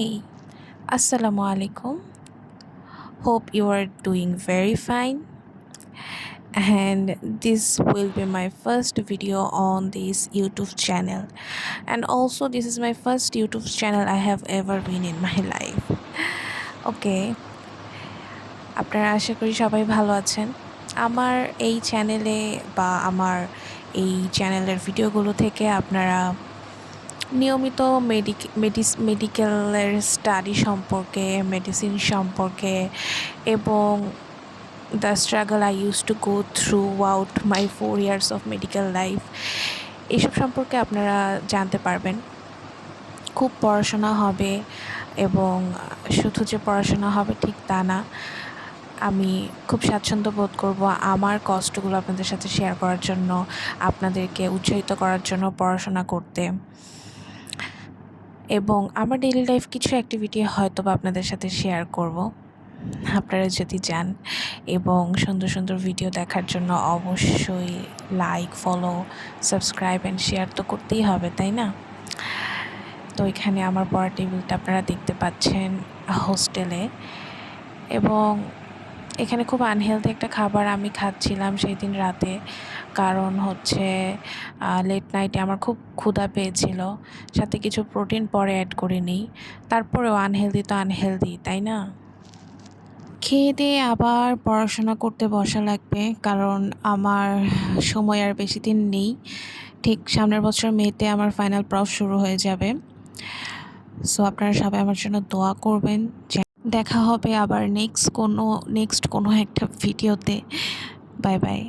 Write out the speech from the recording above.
Hey, Assalamu alaikum. Hope you are doing very fine. And this will be my first video on this YouTube channel. And also, this is my first YouTube channel I have ever been in my life. Okay, আপনারা আশা করি সবাই ভালো আছেন। আমার এই চ্যানেলে বা আমার এই চ্যানেলের ভিডিওগুলো থেকে আপনারা নিয়মিত মেডিকেলের স্টাডি সম্পর্কে, মেডিসিন সম্পর্কে এবং the struggle I use to go through out my 4 years of medical life এসব সম্পর্কে আপনারা জানতে পারবেন। খুব পড়াশোনা হবে এবং শুধু যে পড়াশোনা হবে ঠিক তা না, আমি খুব স্বাচ্ছন্দ্য বোধ করব আমার কষ্টগুলো আপনাদের সাথে শেয়ার করার জন্য, আপনাদেরকে উৎসাহিত করার জন্য পড়াশোনা করতে। এবং আমার ডেইলি লাইফ কিছু অ্যাক্টিভিটি হয়তো বা আপনাদের সাথে শেয়ার করব আপনারা যদি চান। এবং সুন্দর সুন্দর ভিডিও দেখার জন্য অবশ্যই like, follow, subscribe and share তো করতেই হবে, তাই না? তো এখানে আমার পড়ার টেবিলটা আপনারা দেখতে পাচ্ছেন হোস্টেলে, এবং এখানে খুব আনহেলদি একটা খাবার আমি খাচ্ছিলাম সেই দিন রাতে। কারণ হচ্ছে লেট নাইটে আমার খুব ক্ষুধা পেয়েছিল, সাথে কিছু প্রোটিন পরে অ্যাড করে নিই। তারপরেও আনহেলদি তো আনহেলদি, তাই না? খেয়ে দিয়ে আবার পড়াশোনা করতে বসা লাগবে, কারণ আমার সময় আর বেশি দিন নেই। ঠিক সামনের বছর মেতে আমার ফাইনাল প্রফ শুরু হয়ে যাবে। সো আপনারা সবাই আমার জন্য দোয়া করবেন। দেখা হবে আবার নেক্সট কোনো একটা ভিডিওতে। Bye bye.